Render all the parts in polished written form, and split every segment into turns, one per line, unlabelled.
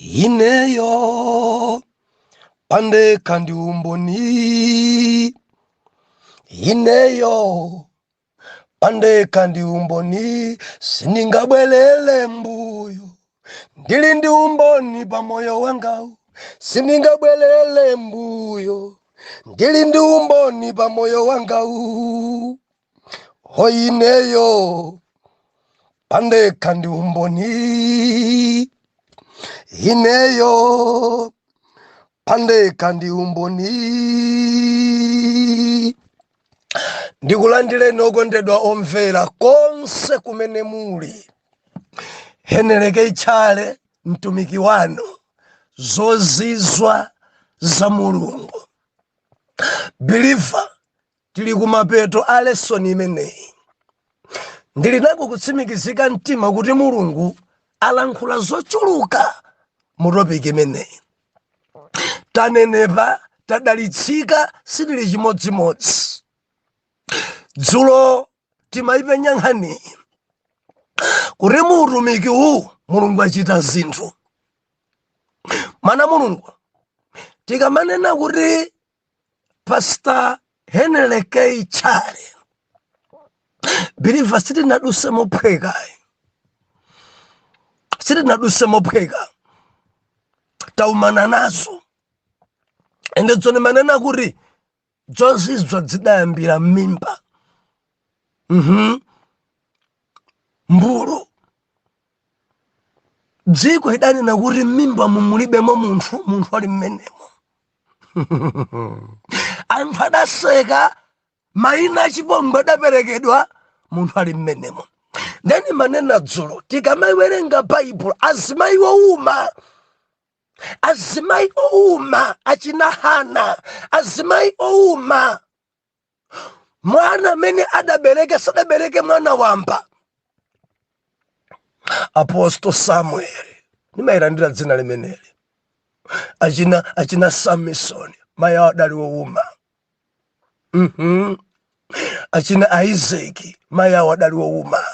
Ineyo pande kandi umboni, ineyo pande kandi umboni, siningabwelele mbuyo, ndili ndi umboni pa moyo wanga, siningabwelele mbuyo, ndili ndi umboni pa moyo wanga. O ineyo pande kandi umboni, ineyo pande kandi umboni. Ndikulandire okondedwa omvera konse kumene muli, heneleke ichale mtumiki wanu zozizwa za Mulungu. Believer, tili kumapeto a lesson imeneyi. Ndilinako kutsimikizika mtima kuti Mulungu alankhula zochuluka mu topic imeneyi. Tanenepa, tadalitsika, sitili chimodzimodzi. Dzulo timayipenya nkhani kuti mu utumiki uwu Mulungu achita zinthu. Mana Mulungu tikamanena kuti Pastor Heneleke ichale, believer sitinaduse mophweka, sitinaduse mophweka, taumana nazo. Ende tsone manena kuti zozizwa zidayambira mimba. Mbulu dziko idanena kuti mimba mumulibemo munthu ali mmenemo. Anthu adaseka, mayina achipongwe adaperekedwa, munthu ali mmenemo. Ndeni manena dzulo tikamawerenga Bible, azimayi ouma achina Hana, azimayi ouma, mwana amene adabereke sadabereke mwana wamba. Apostle Samuel, nimayilandira dzina limeneli. Achina Samson, maya adali ouma. Achina Isaac, maya wadali ouma.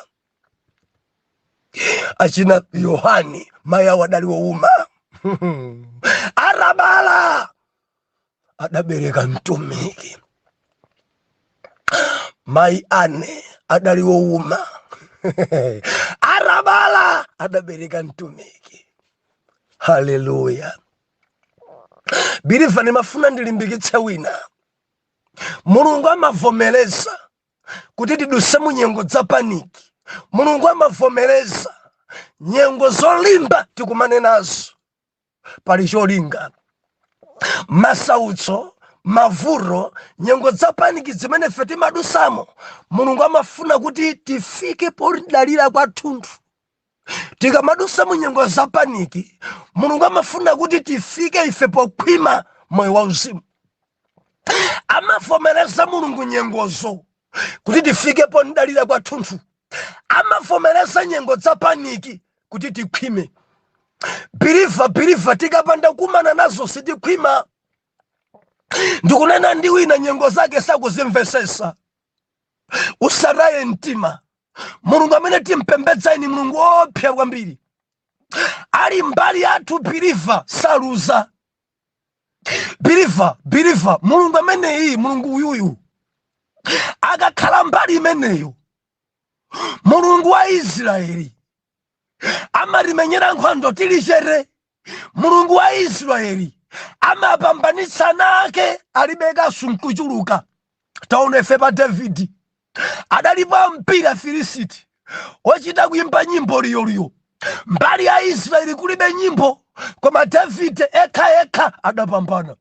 Achina Yohani, maya wadali ouma. Arabala adabereka mtumiki. Mai Ane adali ouma. Arabala adabereka mtumiki. Hallelujah. Believer nimafuna ndilimbikitse wina. Mulungu amavomereza kuti tiduse mu nyengo za paniki. Mulungu amavomereza nyengo zolimba tikumane nazo. Pali cholinga, masautso, mavuro, nyengo za paniki zimene fe timadusamo, Mulungu amafuna kuti tifike podalira kwathunthu. Tikamadusa mu nyengo za paniki, Mulungu amafuna kuti tifike ife pokhwima moyo wauzimu. Amavomereza Mulungu nyengozo kuti tifike podalira kwathunthu. Amavomereza nyengo za paniki kuti tikhwime. Believer tikapanda kumana nazo sitikhwima. Ndikunena ndi wina nyengo zake sakuzimvesesa. Usaraye mtima. Mulungu amene timpembedza ni Mulungu opsa kwambiri. Ali mbali yathu believer saluza. Believer Mulungu amene iyi, Mulungu uyuyu akakhala mbali imeneyo, Mulungu wa Israeli amalimenyera nkhondo tilichere. Mulungu wa Israeli amapambanitsa nake alibeka sunkuchuluka. Taone fe pa David adalipo mpira Filisiti ochita kuimba nyimbo liyo. Mbali ya Israeli kulibe nyimbo, koma David eka adapambana.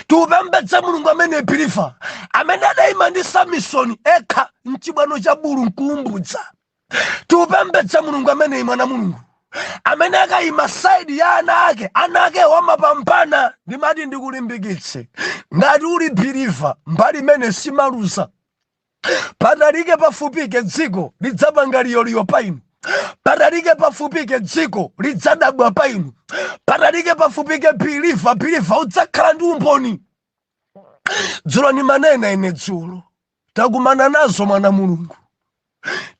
Tupembedze Mulungu amene believer amene adayima ndi Samson eka mchibwano cha bulu nkuumbudza. Tupembedze Mulungu amene mwana Mulungu amene akayima side ya ana ake wamapambana. Ndimati ndikulimbikitse ngati uli believer mbali imene simaluza. Patalike pafupike dziko lidzapanga liyoliyo pa inu. Patalike pafupike dziko lidzadabwa pa inu. Patalike pafupike believer udzakhala ndi umboni. Dzulo ni manena ine dzulo takumana nazo mwana Mulungu.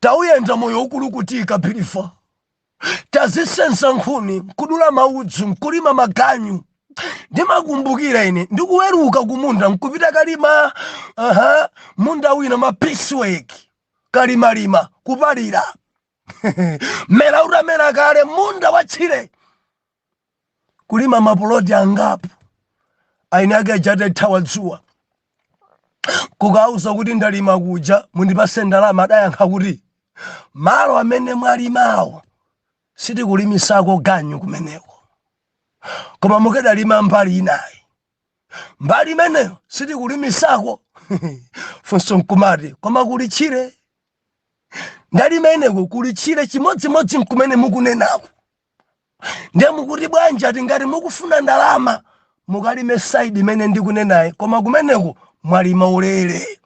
Tauyenda moyo ukulukutika believer. tazisensa nkhuni, kudula maudzu, nkulima maganyu. Ndimakumbukira ine ndikuweruka kumunda nkupita kalima munda wina ma piecework kalima kupalira mera utamera kale munda wachire kulima mapuloti angapo aine ake jate thawa dzuwa kukauza kuti ndalima kuja mundipase ndalama adayankha kuti malo amene mwalimawo sitikulimisako ganyu kumeneko koma mukedalima mbali inayi mbali imeneyo sitikulimisako funso nkumati koma kulichire ndalima ineko kulichire chimodzimodzi nkumene mukunenako ndiye mukuti bwanji ati ngati mukufuna ndalama mukalime side imene ndikunenayi koma kumeneko mwalima ulere.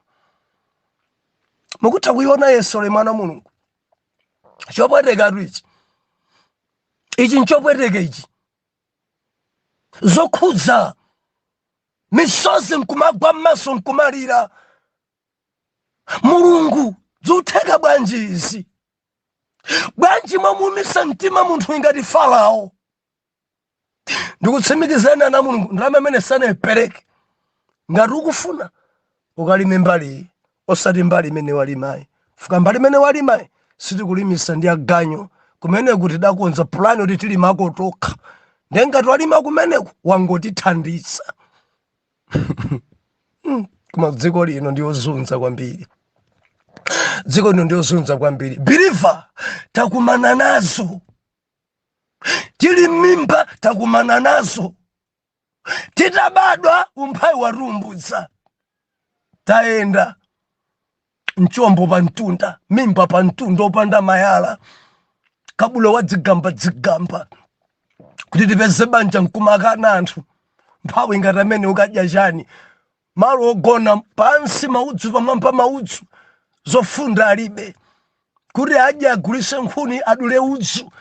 Mukutha kuiona Yesu le mwana Mulungu chopweteka ichi nchopweteka ichi zokhudza misozi nkumagwa m'maso nkumalira Mulungu zutheka bwanji izi bwanji mwamumisa mtima munthu ingati Farao. Ndikutsimikizana na Mulungu ndalama imene sanayipereke ngati ukufuna ukalime mbali osati mbali imene walimayi fuka mbali imene walimayi sitikulimisa ndi aganyo kumene kuti dakonza plani kuti tilimako tokha ndengati walima kumeneko wangotithandiza. Koma dziko lino ndiozunza kwambiri, dziko lino ndiozunza kwambiri. Believer takumana nazo, tili mimba takumana nazo, titabadwa umphawi warumbudza taenda mchombo pa mtunda, mimba pa mtunda opanda mayala, kabulo wadzigamba kuti tipeze banja nkumakana anthu mphawi ngati amene ukadya chani malo ogona pansi maudzu pamwamba maudzu zofunda alibe kuti adye agulise nkhuni adule udzu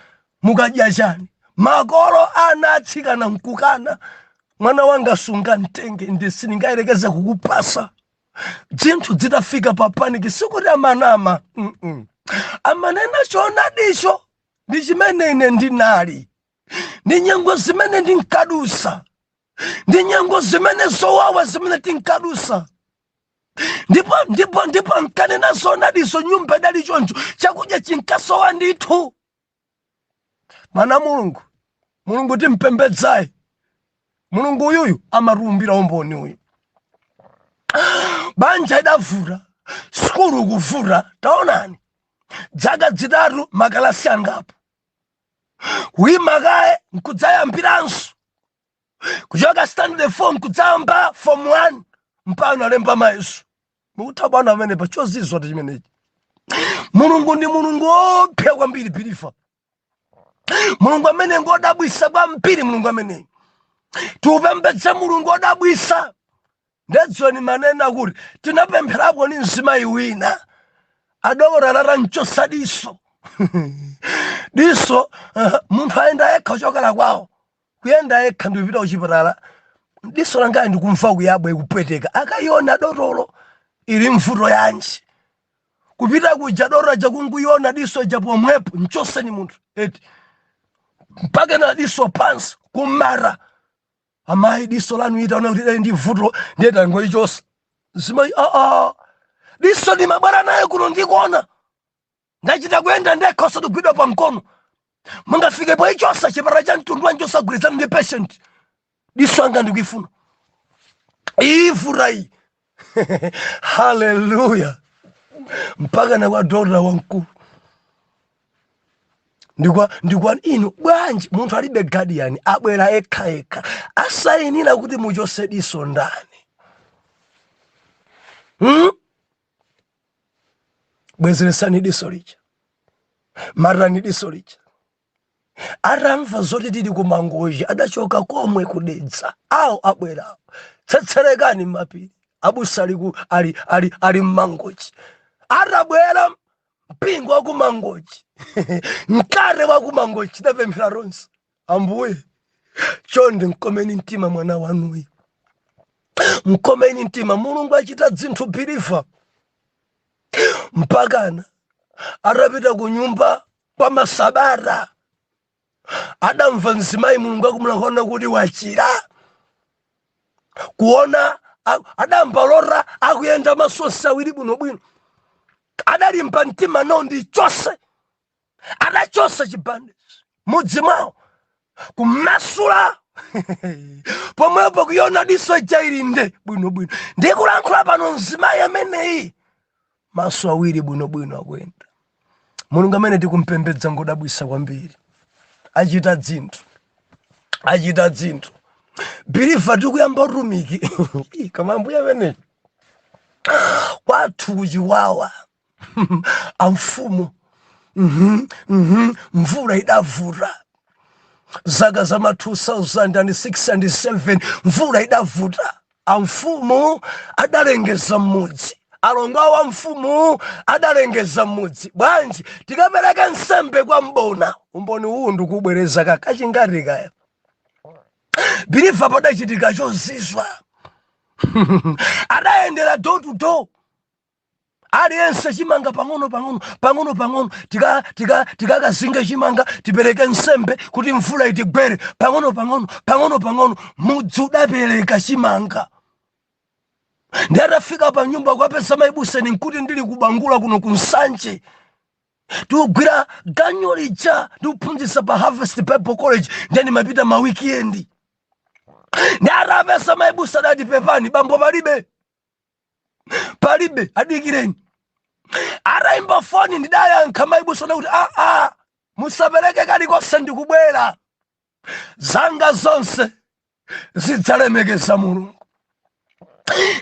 mukadya chani makolo ana atsikana nkukana mwana wanga sunga mtenge ndisindingayerekeza kukupasa zinthu zitafika pa paniki sikuti amanama amanena choonadicho ndi chimene ine ndinali ndi nyengo zimene ndinkadusa ndi nyengo zimene zowawa zimene tinkadusa ndipo nkanena zoonadiso nyumba idali choncho chakudya chinkasowa ndithu. Mwana Mulungu timpembedzayi, Mulungu uyuyu amarumbira umboni uyu. Banja idavura, skulu kuvura, taonani dzaka zitatu makalasi angapo kuimakaye nkudzayambiranso kuchoka standard 4 nkudzayamba form 1 mpano alemba mayeso. Mukuthabana amene pa chozizwa chimenechi. Mulungu ndi Mulungu opya kwambiri Believer. Mulungu amene ngodabwisa kwambiri Mulungu amene tupembedze Mulungu odabwisa. Ndedzoni manena kuti tinapempherapo ni mzimayi wina adorara nchosa diso diso munthu ayenda yekha kuchokera kwawo kuyenda yekha ndipita kuchipatala diso langa ndikumva kuyabwa ikupweteka akaiona dotolo ili mvuto yanji kupita kuja dora jakunguiona diso japomwepo nchosa ni munthu eti mpaka na diso pansi kumara amayi diso lanu itaona kuti ndi mvuto ndiyeta ngoichosa zimayi diso ndimabwera naye kuno ndikuona ndachita kuyenda ndekhosa tugwidwa pa mkono mungafike po ichosa chipatala cha mtundu wanchosa gwirizana ndi patient diso anga ndikuifuna ifurayi. Haleluya. Mpaka na kwa dora wankulu ndikwa inu bwanji munthu alibe guardian abwera ekha asayinira kuti muchose diso ndani. Bwezeresani diso licha, marani diso licha. Aramva zoti tili kumangoji adachoka komwe kudedza awo abwerawo tsetserekani mapiri abusa ali mmangoji arabwera mpingo wa kumangoji mkare wa kumangoji tapemphera ronse Ambuye chonde mkomeni mtima mwana wanuyu, mkomeni mtima. Mulungu achita zinthu Believer mpakana arapita kunyumba kwa masabara adamva mzimayi mulungu akumulakona kuti wachira kuona adamba lora akuyenda masosi awiri bwinobwino adalimba mtima no ndi chose adachose chibande mudzi mwawo kumasula pomwepo kuyona diso chailinde bwinobwino ndikulankhula pano mzimayi ameneyi maso awiri bwinobwino akuyenda. Mulungu amene tikumpembedza ngodabwisa kwambiri, achita dzinthu biliva tikuyamba rumiki kama mbuya amene kwathu kuchiwawa amfumu mvula idavuta zaka za 2006 and 7 mvula idavuta amfumu adalengeza mmudzi alonga wa mfumu adalengeza mmudzi bwanji tikapereka nsembe kwa mbona umboni uwu ndikubwereza kakachingati kaya biliva padachitika chozizwa adayendera door to door aliyense chimanga pang'ono tikakazinga chimanga tipereke nsembe kuti mvula itigwere pang'ono mudzi udapereka chimanga. Ndi atafika pa nyumba kwapeza maibuseni nkuti ndili kubangula kuno kunsanje tikugwira ganyo lija ndikuphunzitsa pa Harvest Bible College ndeni mapita ma weekend. Ndi atapeza maibusa dati pepani bambo palibe adikireni ataimba foni ndidayankha maibusa kuti musapereke kalikonse ndikubwera zanga zonse zidzalemekeza Mulungu.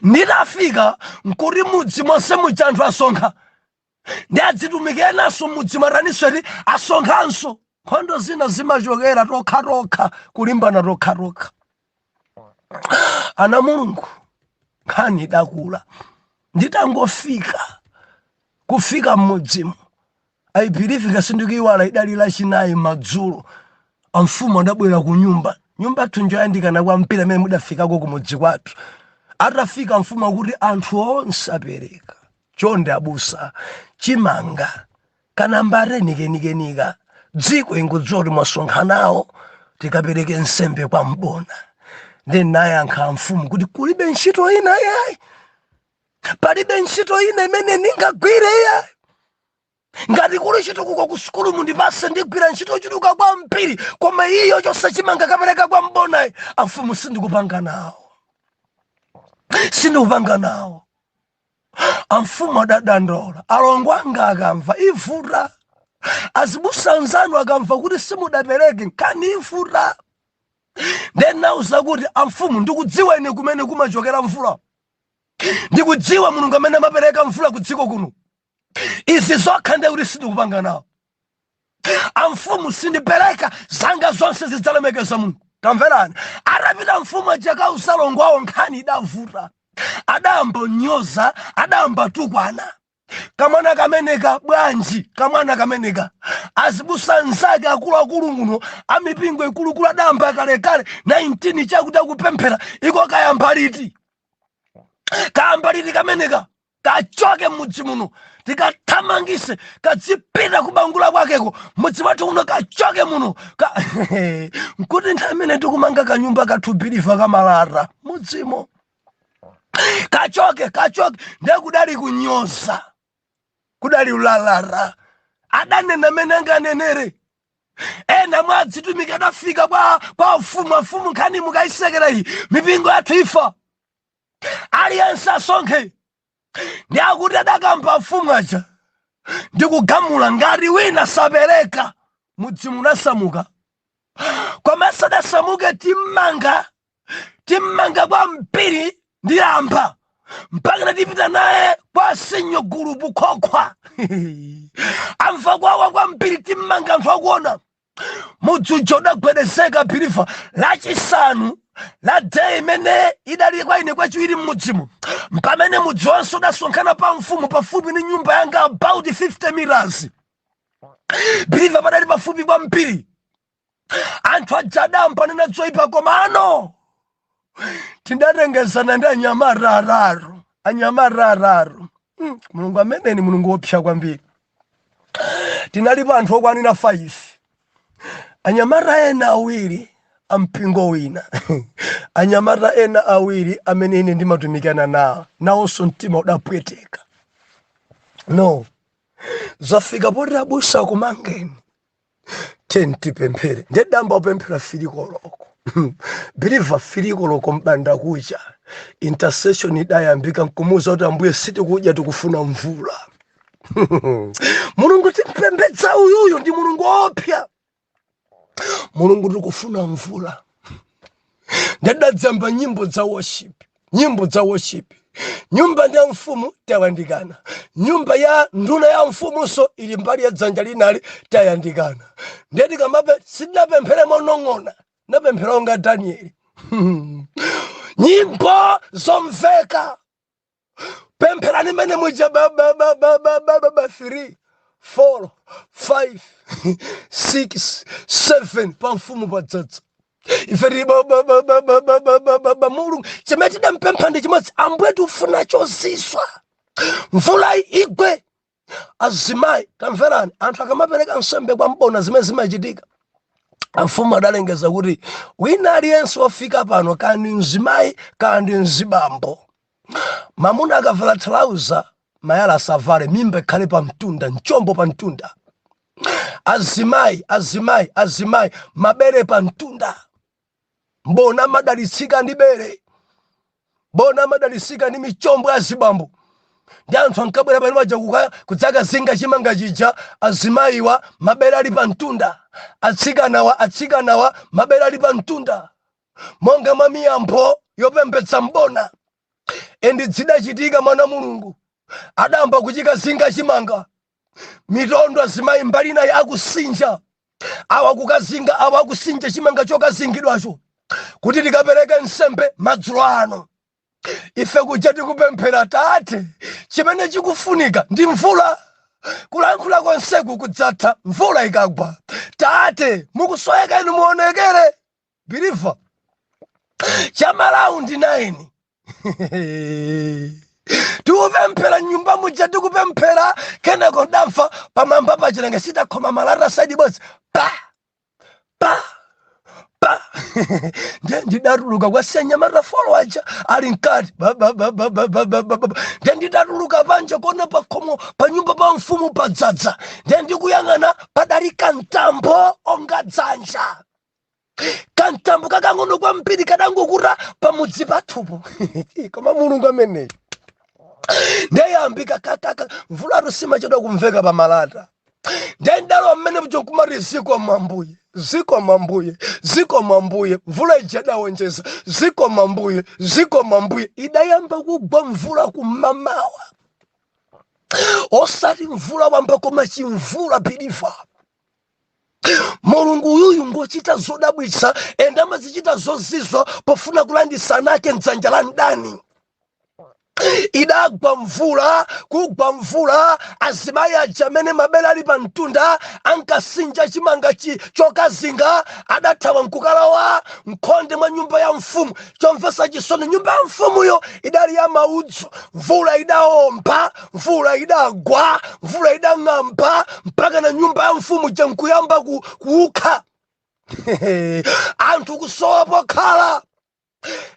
Ndinafika nkuti mudzi monse muja anthu asonkha ndi adzitumikire naso mudzi maranisweti asonkhanso nkhondo zina zimachokera tokha kulimbana tokha. Ana Mulungu nkhani idakula nditangofika kufika mmudzimu I believe kasindikiwala idali lachinayi madzulo amfumu adabwera ku nyumba tunjo yandikana kwa mpira amene mudafikako kumudzi kwathu. Atafika mfumu akuti anthu onse apereka chonde abusa chimanga kana mbare nikenika dziko ingodzoti mwasonkhanawo tikapereke nsembe kwa mbona. Then nayankha mfumu kuti kulibe ntchito ina yayi palibe ntchito ina imene ningagwire yayi ngati kuli ntchito kuko ku sukulu mundipase ndigwira ntchito chituka kwa mpiri koma iyo chonse chimanga kapereka kwa mbona amfumu sindikupanga nawo. Amfumu adadandola alongwanga akamva ivuta azibusa nzanu akamva kuti simudapereke nkani ivuta. Then nauza kuti amfumu ndikudziwa ine kumene kumachokera mvula ndikudziwa Mulungu amene amapereka mvula ku dziko kuno izi zokha ndi kuti sindikupanga nawo. Amfumu sindipereka zanga zonse zidzalemekeza Mulungu. Tamverani atapita mfumu achaka usalongwawo nkhani idavuta adamba nyoza adamba tukwana kamwana kameneka bwanji kamwana kameneka azibusa nzake akuluakulu muno amipingo ikulukulu adamba kalekale 19 chakuti akupemphera iko kayamba liti kameneka kachoke mudzi muno tikathamangise kadzipita kubangula kwakeko mudzi wathu uno kachoke muno nkuti nthawi imene tikumanga kanyumba kathubiliva kamalara mudzimo kachoke ndiye kudali kunyoza kudali ulalara adanena amene anganenere ena mwadzitumika adafika kwa mfumu nkhani mukaisekera iyi mipingo yathu ifa aliyense asonkhe ndi akuti adakamba mfumu aja ndikugamula ngati wina sapereka mudzi munasamuka koma sadasamuke timmanga kwa mpiri ndi amba mpaka natipita naye kwa sinyo gulupu khokhwa amva kwawa kwa mpiri timmanga anthu akuona mudzi uja udagwedezeka biliva lachisanu la day imene idali kwa ine kwachiwiri mmudzimu mpamene mudzi wonse udasonkhana pa mfumu pafupi ni nyumba yanga about 50 meters biliva padali pafupi kwa mpiri anthu ajadampa nena dzoipa komano tindatengezana ndi anyamara araru Mulungu amene ni Mulungu wopsa kwambiri. Tinalipo anthu okwanira 5 anyamata ena awiri ampingo wina anyamata ena awiri amene ine ndimatumikana nawonso mtima udapweteka. No, zafika poti abusa kumangeni tenti pemphere ndedamba upemphera filikoloko biliva filikoloko mbanda kucha intercession idayambika nkumuza kuti Ambuye sitikudya tikufuna mvula. Mulungu timpembedza uyuyu ndi mulungu opya, mulungu tikufuna mvula. Ndadadzamba nyimbo za worship, nyumba ya mfumu tayandikana, nyumba ya nduna ya mfumu so ili mbali ya dzanja linali tayandikana. Ndeti kamabe sidapemphere monong'ona, napemphera onga Danieli. Nyimbo zomveka pemphera nimene muja 3 4 5 6 7 pa mfumu padzadza. Iferi mulungu chimene tidampempha ndi chimodzi, Ambuye tifuna chozizwa, mvula igwe. Azimayi tamverani, anthu akamapereka nsembe kwa mbona zimene zimachitika, amfumu adalengeza kuti wina aliyense wofika pano kandi mzimayi kandi mzibambo, mamuna akavala thalauza mayala asavale, mimba ikhale pa mtunda, mchombo pa mtunda. Azimayi mabere pa mtunda. Mbona madalisika ndi bere, mbona madalisika ndi michombo ya zibambo. Ndi anthu ankabwera pano waja kudzaka zinga chimanga chija, azimayiwa mabere ali pa mtunda, atsikanawa mabere ali pa mtunda. Monga mamiyambo yopembedza mbona endi zidachitika mwana mulungu adamba kuchika zinga chimanga, mitondo azimayi mbali naye akusinja, awa kukazinga awa akusinja chimanga chokazingidwacho kuti tikapereke nsembe madzulo ano. Ife kuja tikupemphera Tate, chimene chikufunika ndi mvula. Kulankhula konseku kudzatha mvula ikagwa. Tate mukusoyeka inu muonekere. Biliva chamalaundi 9 tikupemphera nyumba muja tikupemphera kenako ndamva pamamba pachilenge sitakhoma malata saidi bodzi pa ndidatuluka kwasiya nyamata folo aja ali mkati ndidatuluka panja kona pakhomo pa nyumba pa mfumu padzadza, ndikuyang'ana padali kantambo onga dzanja, kantambo kakang'ono kwambiri kadangokuta pamudzi pathupo. Koma mulungu ameneyo ndeyambika kakaka mvula rusima chedwa kumveka pa malata. Ndendalo mmene mchokumari ziko mambuye mvula ijadawonjeza, ziko mambuye idayamba kugwa mvula kumamawa, osati mvula wamba koma chimvula. Biliva mulungu uyuyu ngochita zodabwitsa ende amazichita zozizwa pofuna kulandisa nake mdzanja la ndani. Idagwa mvula, kugwa mvula, azimayi aja amene mabere ali pa mtunda ankasinja chimanga chokazinga adathawa nkukalawa mkhonde mwa nyumba ya mfumu. Chomvetsa chisoni, nyumba ya mfumuyo idali ya maudzu. Mvula idaomba, mvula idagwa, mvula idang'amba mpaka na nyumba ya mfumu jankuyamba kuukha. Anthu kusowa pokhala,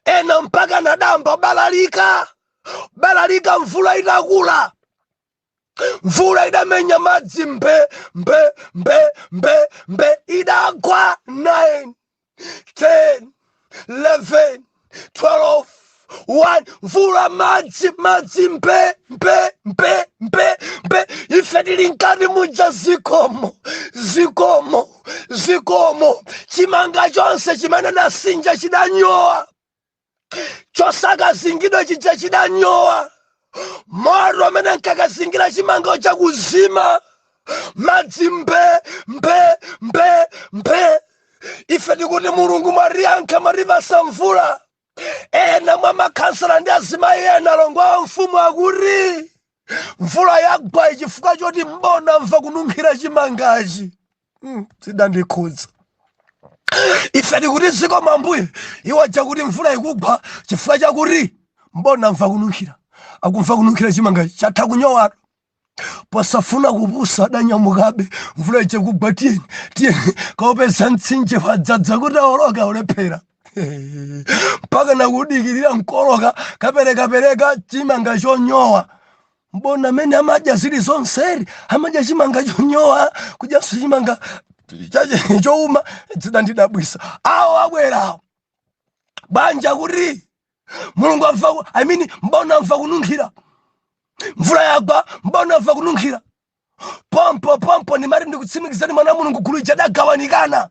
ena mpaka nadamba balalika mvula idakula, mvula idamenya madzi mbe idagwa 9 10 11 12 1 mvula madzi mbe ife tilinkani muja zikomo chimanga chonse chimene nasinja chidanyowa, chosakazingidwa chija chidanyowa, moto amene nkakazingira chimanga chakuzima, madzi mbe ife tikuti mulungu mariyankha marivasa mvula. Ena mwa makhansala ndi azimayi ena alongo a mfumu akuti mvula yagwa chifukwa choti mbona mva kununkhira chimangachi. Zidandikhudza. Ife tikuti ziko mambuye iwo chakuti mvula ikugwa chifukwa chakuti mbona mva kununkhira, akumva kununkhira chimangachi chatha kunyowa. pasafuna kubusa adanyamukabe mvula ichekugwa tieni kaopesa mtsinje wadzadza kuti aoloka ulephera mpaka nakudikirira mkoloka kapereka chimanga chonyowa mbona mene amadya zili zonseri amadya chimanga chonyowa kudyaso chimanga chouma zidandidabwisa awo abwerawo banja kuti Mulungu amva mbona amva kununkhira mvula yagwa mbona amva kununkhira pompo ni mari ndikutsimikizani mwana Mulungu gulu chadagawanikana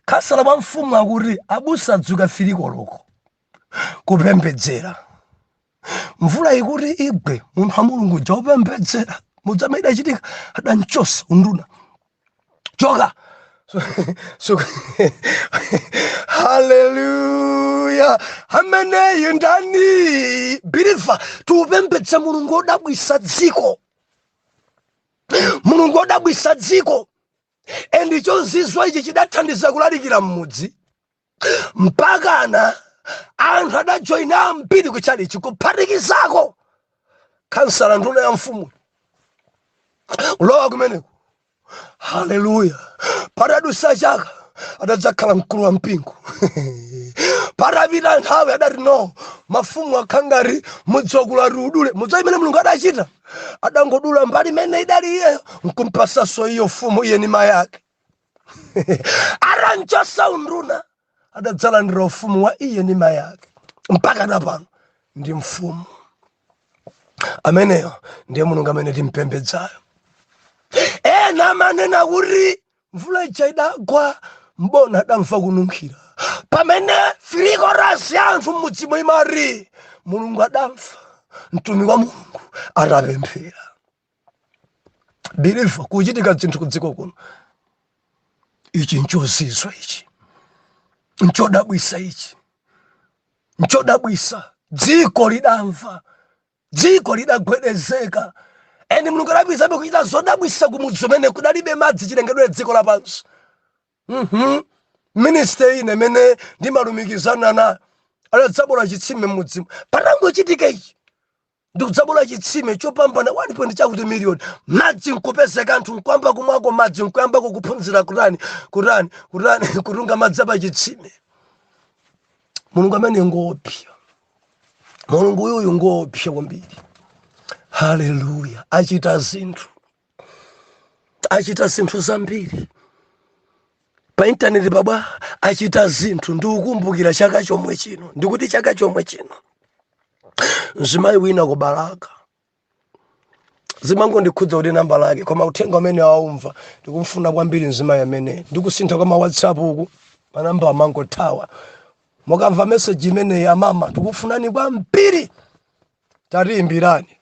kasala mwa mfumu akuti abusa dzuka filikoloko kupembedzera mvula ikuti igwe munthu wa Mulungu jopembedzera mudzameda chitika adanchosa unduna choka so hallelujah amene yendani biliva tupembedza Mulungu odabwisa dziko Mulungu odabwisa dziko endi chozizwa ichi chidathandiza kulalikira mmudzi mpakana anthu adajoina ambiri kuchalichi kuphatikizako kansala nduna ya mfumu ulowa kumeneko haleluya paradusa chaka adadzakhala mkulu wa mpingo parapita nthawi adati no mafumu akhangari mudzokula rudule mudza imene Mulungu adachita adangodula mbali imene idali iyeyo nkumpasaso iyo fumu iye ni mayake aranchosa unduna adadzalandira ufumu wa iye ni mayake mpaka napano ndi mfumu ameneyo ndiye Mulungu amene timpembedzayo ena manena kuti mvula ichaidagwa mbona adamva kununkhira pamene filikorasi anthu mmudzimo imari Mulungu adamva mtumi wa Mulungu atapemphera biliva kuchitika zinthu kudziko kuno ichi nchozizwa ichi nchodabwisa ichi nchodabwisa dziko lidamva dziko lidagwedezeka eni Mulungu adabwisa kuchita zodabwisa kumudzi umene kudalibe madzi chilengedwe dziko lapansi minister ine mene ndimalumikizana na adadzabola chitsime mudzimu patangochitika ichi ndikudzabola chitsime chopambana 1.2 million madzi nkupezeka anthu nkwamba kumwako madzi nkuyamba kuphunzira kutunga madzi apa chitsime Mulungu amene ngopya Mulungu uyu ngopya kwambiri haleluya achita zinthu zambiri pa internet baba achita zinthu ndikukumbukira chaka chomwe chino ndikuti chaka chomwe chino mzimayi wina kubalaka zimango ndikhudza kuti namba lake koma uthenga umene waumva ndikumfuna kwambiri mzimayi amene ndikusintha kwa WhatsApp uku manamba amango thawa mukamva message imene ya mama ndikufunani kwambiri tatiimbirani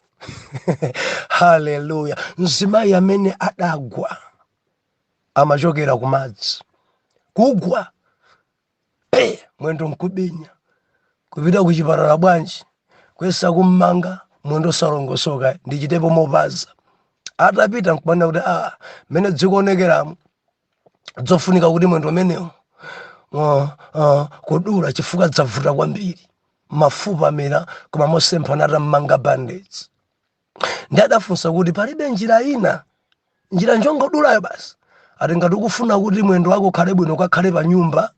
haleluya mzimayi amene adagwa amachokera kumadzi kugwa mwendo nkubinya kupita kuchipatala bwanji kwesa kummanga mwendo salongosoka ndichitepo mopaza atapita nkubana kuti mene dzikuonekeramo dzofunika kuti mwendo menewo kudula chifukwa dzavuta kwambiri mafupa amera koma mosempha nata mmanga bandage ndi adafunsa kuti palibe njira ina njira njongodulayo basi ati ngati ukufuna kuti mwendo wako ukhale bwino ukakhale pa nyumba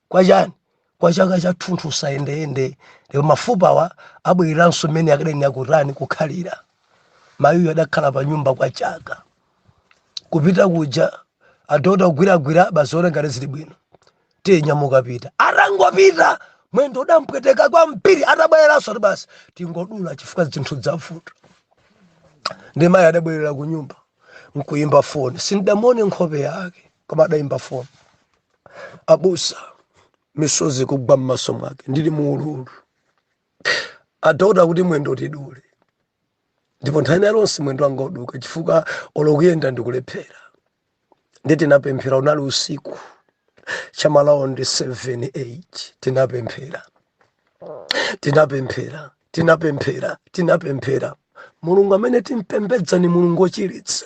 kwa chani kwa chaka cha thunthu usayendeyende ndipo mafupawa abweriranso mmene akadeni akutani kukhalira mayuyo adakhala pa nyumba kwa chaka kupita kuja adota kugwiragwira bazione ngati zili bwino tinyamuka pita atangopita mwendo udampweteka kwambiri atabwereranso ati basi tingodula chifukwa zinthu zavuta ndi mayi adabwerera ku nyumba nkuyimba foni sindamone nkhope yake koma adayimba foni abusa misozi kugwa m'maso mwake ndili muululu adauda kuti mwendo tidule ndipo nthani yalonse mwendo wanga uduka chifukwa olokuyenda ndikulephera nditi napemphera unali usiku chamalaundi 7-8 tinapemphera Mulungu amene timpembedza ni Mulungu ochiritsa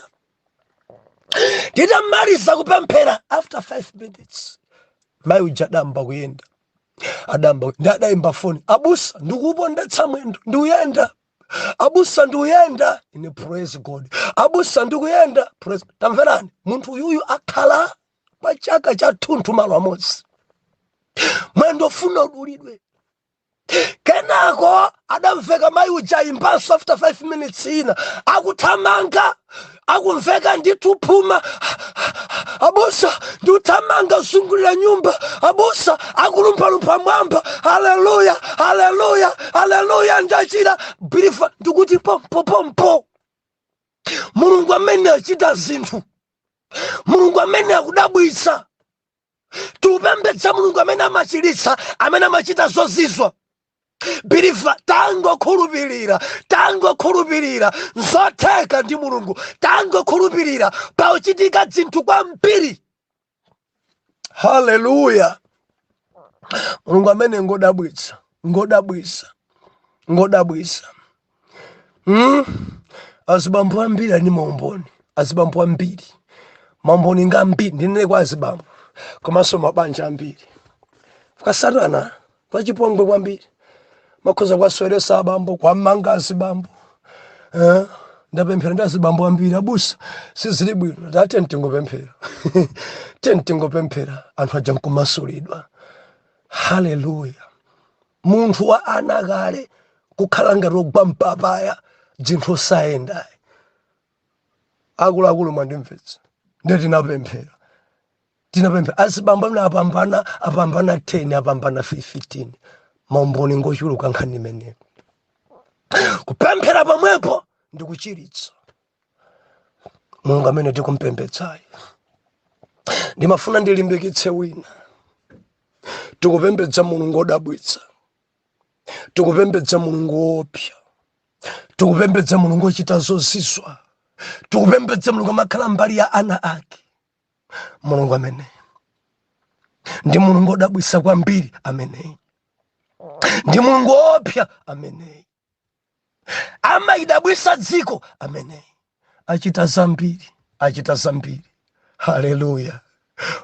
titamaliza kupemphera after 5 minutes mayi uja adamba kuyenda adayimba foni abusa ndikupondetsa mwendo ndiuyenda abusa ndikuyenda ine praise God, abusa ndikuyenda praise. Tamverani, munthu yuyu akhala kwa chaka cha thunthu malo amodzi, mwendo ofuna udulidwe. Kenako adamveka mayi uja imbanso after 5 minutes ina akuthamanga, akumveka ndithu phuma, abusa ndikuthamanga usungulira nyumba, abusa akulumphalumpha mwamba, haleluya haleluya haleluya, ndachira bilifa. Ndikuti pompo mulungu amene achita zinthu, mulungu amene akudabwitsa, tupembedza mulungu amene amachiritsa, amene amachita zozizwa. Bilifa, tangokhulupirira zotheka ndi mulungu, tangokhulupirira pauchitika zinthu kwambiri. Haleluya. Mulungu amene ngodabwitsa. Azibambo ambiri ani maumboni, azibambo ambiri, maumboni ngambiri ndinene kwa azibambo, komanso mabanja ambiri kwa Satana, kwa chipongwe kwambiri, makhoza kwasweresa abambo, kwamanga azibambo. Ndapemphera ndi azibambo ambiri, abusa sizili bwino, tate ntingopemphera tentingopemphera anthu aja nkumasulidwa. Haleluya. Munthu wa ana kale kukhala ngati ogwa mpapaya, zinthu sayenda. Akuluakulu mwandimvetsa, ndeti tinapemphera azibambo amene apambana 10, apambana 15, maumboni ngochuluka nkhani imeneyo. Kupemphera pamwepo ndikuchiritsa. Mulungu amene tikumpembedzayo, ndimafuna ndilimbikitse wina. Tikupembedza mulungu odabwitsa, tikupembedza mulungu wopya, tikupembedza mulungu ochita zozizwa, tikupembedza mulungu amakhala mbali ya ana ake. Mulungu amene ndi mulungu odabwitsa kwambiri, amene ndi mulungu wopya, amene amayidabwitsa dziko, amene achita zambiri. Haleluya.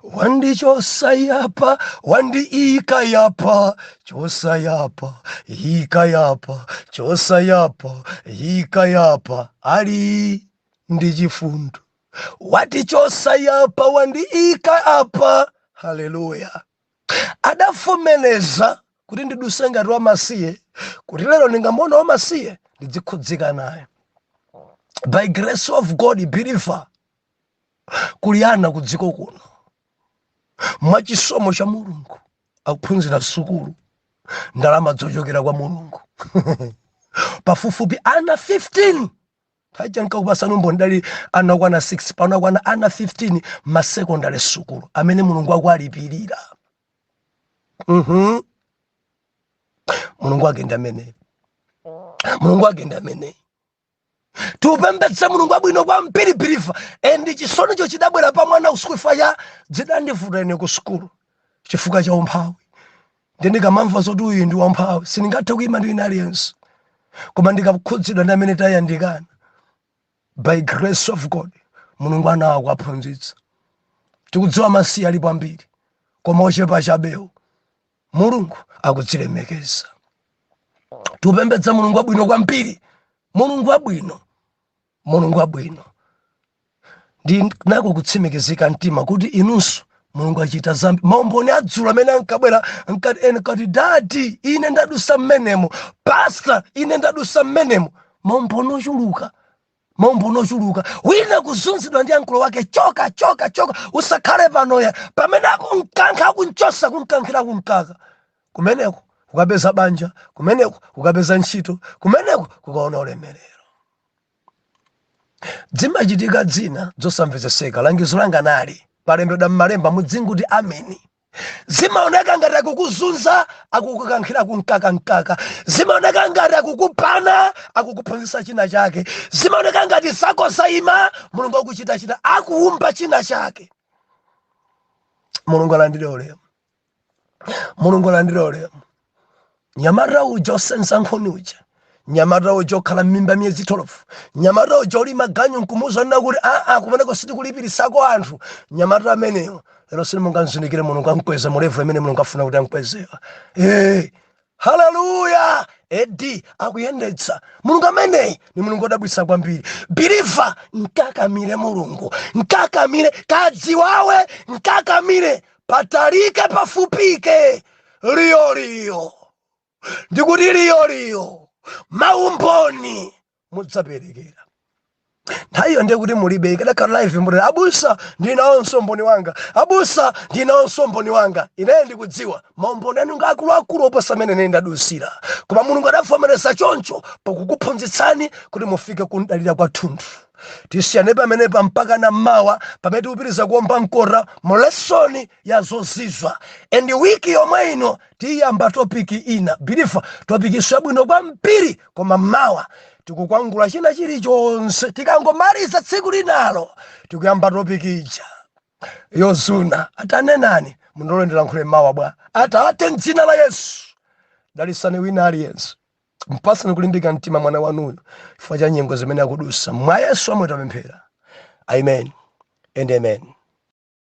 Wandichosa yapa, wandiika yapa, chosa yapa, ika yapa, chosa yapa, ika yapa, ali ndi chifundo. Watichosa yapa, wandiika apa. Haleluya. Adafomeleza kuti ndiduse ngati wamasiye, kuti lero ningamona wamasiye ndizikhudzika naye. By grace of God, believer kuliyana kudziko kuno, mwachisomo cha mulungu akuphunzira sukulu, ndalama zochokera kwa mulungu. Pafupifupi ana 15, taja nkakupasa numbo ndali anakwana 6, panakwana ana 15 masekondari sukulu, amene mulungu akwalipirira. Mulungu agenda amene. Tupembedza mulungu abwino kwambiri bilifa. Endi chisono cho chidabwera pa mwana usikufa ya zidandivuta ine ku sukulu chifukwa cha umphawi. Ndikamamva zoti uyu ndi wamphawi, sindingathe kuyima ndi aliyense, koma ndikakhudzidwa ndi amene tayandikana. By grace of God, mulungu anawo aphunzitsa. Tikudziwa masiye alipo ambiri, koma ochepa chabewo mulungu akudzilemekeza. Tupembedza mulungu abwino kwambiri, mulungu abwino. Ndinako kutsimikizika mtima kuti inunso mulungu achita zambi. Maumboni adzulo amene ankabwera nkati dadi ine ndadusa mmenemo, pastor ine ndadusa mmenemo. Maumboni ochuluka, wina kuzunzidwa ndi ankolo wake, choka usakhale panoya, pamene akunkankha akunchosa kunkankhira kunkaka. Kumeneko kukapeza banja, kumeneko kukapeza ntchito, kumeneko kukaona ulemerero. Zimachitika dzina zosamvetseseka, langizo langa nali palembedwa m'malemba mudzinguti ameni. Zimaoneka ngati akukuzunza, akukukankhira kunkaka. Zimaoneka ngati akukupana, akukuphunzitsa china chake. Zimaoneka ngati sako sayima, mulungu akuchita akuumba china chake. Mulungu alandire ulemu. Nyamata uja osenza nkhoni uja, nyamata uja okhala m'mimba myezi 12, nyamata uja oli maganyu nkumuza nakuti kumeneko sitikulipiritsako anthu. Nyamata ameneyo lero simunganzindikire mulungu amkweza mu level imene mulungu afuna kuti amkwezewa. Haleluya. edi akuyendetsa. Mulungu amene ni mulungu odabwitsa kwambiri. Believer, nkakamire mulungu, nkakamire kadziwawe, nkakamire patalike pafupike, liyo ndikuti liyo maumboni mudzaperekera. Nthawiyo ndiye kuti mulibe ikadakhala live mboni abusa ndinawonso mboni wanga, abusa ndinawonso mboni wanga. Ine ndikudziwa maumboni anu akuluakulu oposa amene ine ndadusira, koma mulungu adavomereza choncho pakukuphunzitsani kuti mufike kundalira kwathunthu. Tisiyane pamenepa mpaka na mmawa pamene tikupitiriza kuomba mkora mu lesoni ya zozizwa. And wiki yomwe ino tiyamba topiki ina. Believer, topikiso yabwino kwambiri, koma mmawa tikukwangula china chilichonse. Tikangomaliza tsiku linalo tikuyamba topiki ija yozuna. Atanenani mundolo ndilankhule mawa bwa. Atate m'dzina la Yesu dalisani wina aliyense. Mpasani kulimbika mtima mwana wanuyo chifukwa cha nyengo zimene akudusa. Mwa Yesu amwe tapemphera. Amen and amen.